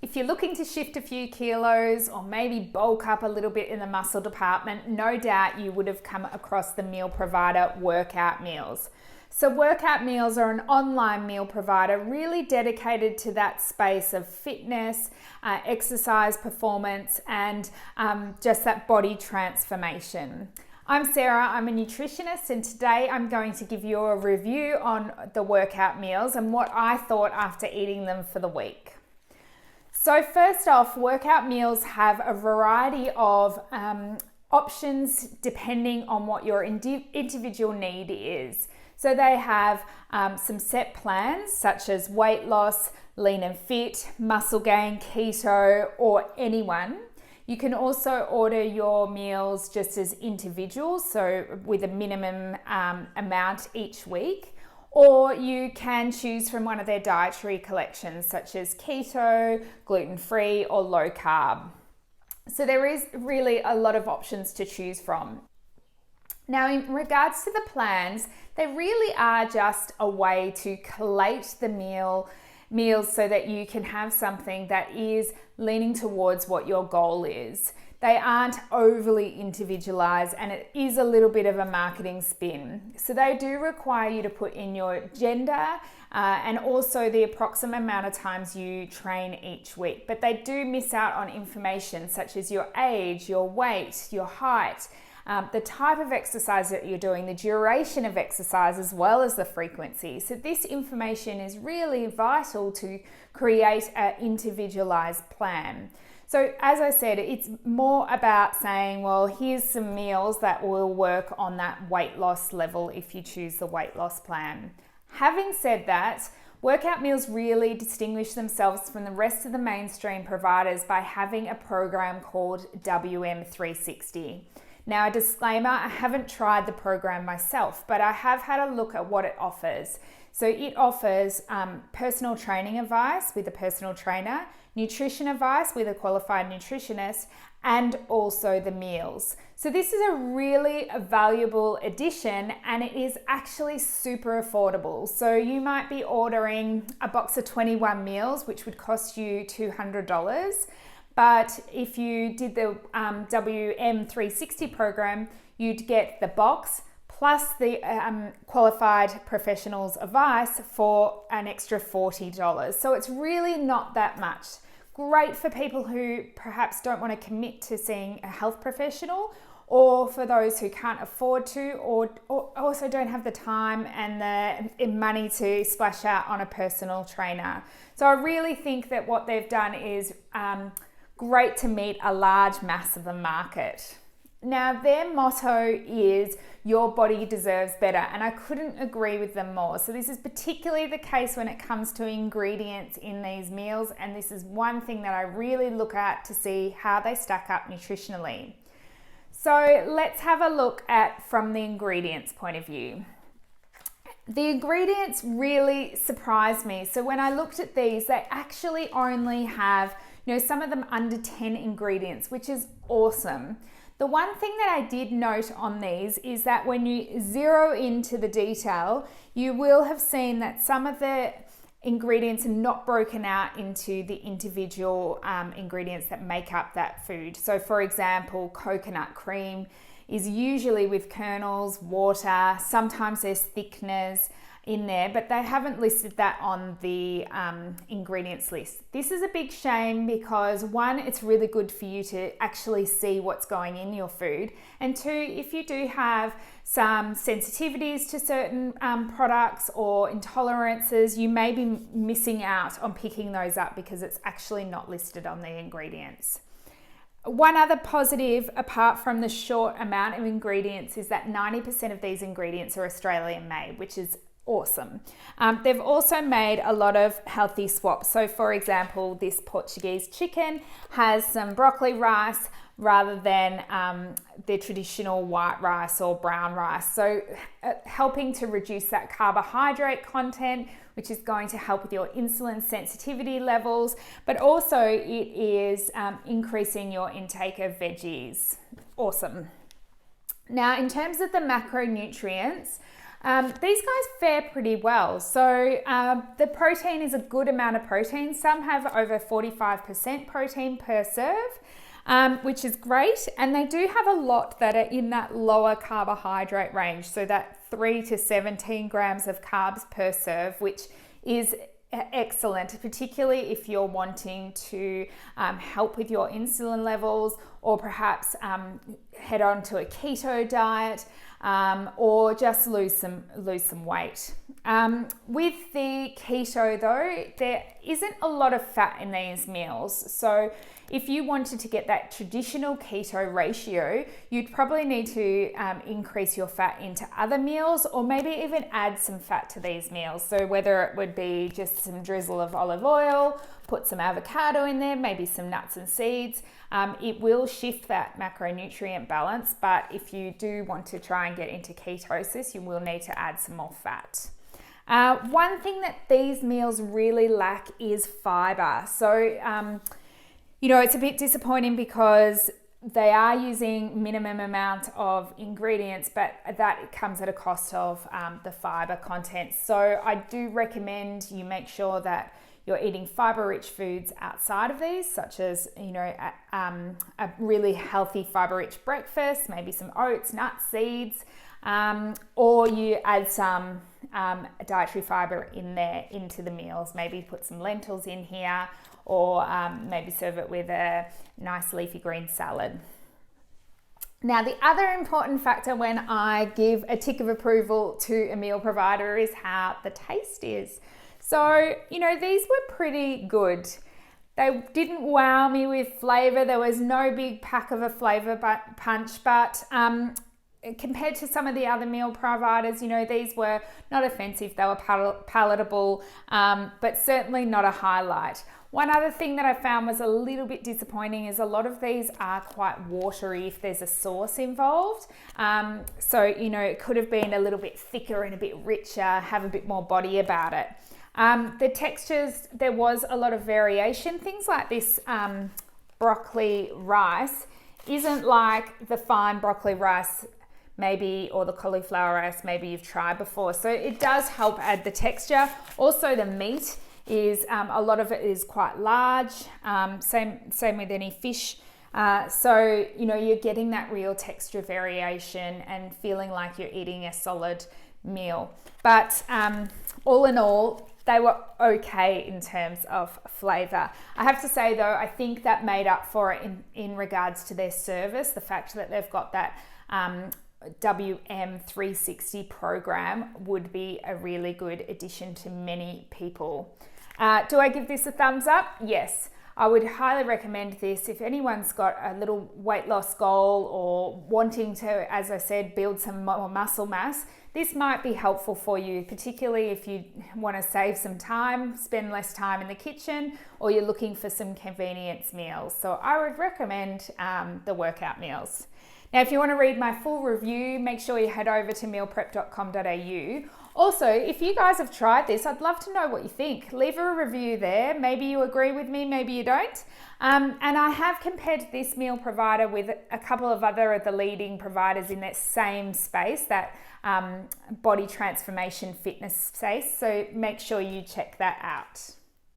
If you're looking to shift a few kilos or maybe bulk up a little bit in the muscle department, no doubt you would have come across the meal provider Workout Meals. So Workout Meals are an online meal provider really dedicated to that space of fitness, exercise, performance, and just that body transformation. I'm Sarah, I'm a nutritionist, and today I'm going to give you a review on the Workout Meals and what I thought after eating them for the week. So first off, Workout Meals have a variety of options depending on what your individual need is. So they have some set plans such as weight loss, lean and fit, muscle gain, keto, or anyone. You can also order your meals just as individuals, so with a minimum amount each week, or you can choose from one of their dietary collections such as keto, gluten-free, or low carb. So there is really a lot of options to choose from. Now, in regards to the plans, they really are just a way to collate the meals so that you can have something that is leaning towards what your goal is. They aren't overly individualized, and it is a little bit of a marketing spin. So they do require you to put in your gender and also the approximate amount of times you train each week. But they do miss out on information such as your age, your weight, your height, the type of exercise that you're doing, the duration of exercise, as well as the frequency. So this information is really vital to create an individualized plan. So as I said, it's more about saying, well, here's some meals that will work on that weight loss level if you choose the weight loss plan. Having said that, Workout Meals really distinguish themselves from the rest of the mainstream providers by having a program called WM360. Now, a disclaimer, I haven't tried the program myself, but I have had a look at what it offers. So it offers personal training advice with a personal trainer, nutrition advice with a qualified nutritionist, and also the meals. So this is a really valuable addition, and it is actually super affordable. So you might be ordering a box of 21 meals, which would cost you $200. But if you did the WM360 program, you'd get the box plus the qualified professional's advice for an extra $40. So it's really not that much. Great for people who perhaps don't want to commit to seeing a health professional, or for those who can't afford to, or also don't have the time and the money to splash out on a personal trainer. So I really think that what they've done is great to meet a large mass of the market. Now, their motto is your body deserves better, and I couldn't agree with them more. So this is particularly the case when it comes to ingredients in these meals, and this is one thing that I really look at to see how they stack up nutritionally. So let's have a look at from the ingredients point of view. The ingredients really surprised me. So when I looked at these, they actually only have, some of them under 10 ingredients, which is awesome. The one thing that I did note on these is that when you zero into the detail, you will have seen that some of the ingredients are not broken out into the individual ingredients that make up that food. So for example, coconut cream is usually with kernels, water, sometimes there's thickeners in there, but they haven't listed that on the ingredients list. This is a big shame because one, it's really good for you to actually see what's going in your food, and two, if you do have some sensitivities to certain products or intolerances, you may be missing out on picking those up because it's actually not listed on the ingredients. One other positive, apart from the short amount of ingredients, is that 90% of these ingredients are Australian made, which is awesome. They've also made a lot of healthy swaps. So for example, this Portuguese chicken has some broccoli rice rather than the traditional white rice or brown rice. So helping to reduce that carbohydrate content, which is going to help with your insulin sensitivity levels, but also it is increasing your intake of veggies. Awesome. Now, in terms of the macronutrients, These guys fare pretty well. So the protein is a good amount of protein. Some have over 45% protein per serve, which is great. And they do have a lot that are in that lower carbohydrate range. So that 3 to 17 grams of carbs per serve, which is excellent, particularly if you're wanting to help with your insulin levels, or perhaps head on to a keto diet, or just lose some weight. With the keto though, there isn't a lot of fat in these meals. So if you wanted to get that traditional keto ratio, you'd probably need to increase your fat into other meals, or maybe even add some fat to these meals. So whether it would be just some drizzle of olive oil, put some avocado in there, maybe some nuts and seeds. It will shift that macronutrient balance, but if you do want to try and get into ketosis, you will need to add some more fat. One thing that these meals really lack is fiber. So, it's a bit disappointing because they are using minimum amount of ingredients, but that comes at a cost of the fiber content. So I do recommend you make sure that you're eating fiber-rich foods outside of these, such as, a really healthy fiber-rich breakfast, maybe some oats, nuts, seeds, or you add some dietary fiber in there into the meals. Maybe put some lentils in here, or maybe serve it with a nice leafy green salad. Now, the other important factor when I give a tick of approval to a meal provider is how the taste is. So, these were pretty good. They didn't wow me with flavor. There was no big pack of a flavor punch, but compared to some of the other meal providers, these were not offensive. They were palatable, but certainly not a highlight. One other thing that I found was a little bit disappointing is a lot of these are quite watery if there's a sauce involved. So, it could have been a little bit thicker and a bit richer, have a bit more body about it. The textures, there was a lot of variation. Things like this broccoli rice isn't like the fine broccoli rice maybe, or the cauliflower rice maybe you've tried before. So it does help add the texture. Also the meat is, a lot of it is quite large. Same with any fish. So, you're getting that real texture variation and feeling like you're eating a solid meal. But all in all, they were okay in terms of flavor. I have to say though, I think that made up for it in regards to their service, the fact that they've got that WM360 program would be a really good addition to many people. Do I give this a thumbs up? Yes. I would highly recommend this if anyone's got a little weight loss goal or wanting to, as I said, build some more muscle mass. This might be helpful for you, particularly if you want to save some time, spend less time in the kitchen, or you're looking for some convenience meals. So I would recommend the workout meals. Now, if you want to read my full review, make sure you head over to mealprep.com.au. Also, if you guys have tried this, I'd love to know what you think. Leave a review there. Maybe you agree with me, maybe you don't. And I have compared this meal provider with a couple of other of the leading providers in that same space, that body transformation fitness space. So make sure you check that out.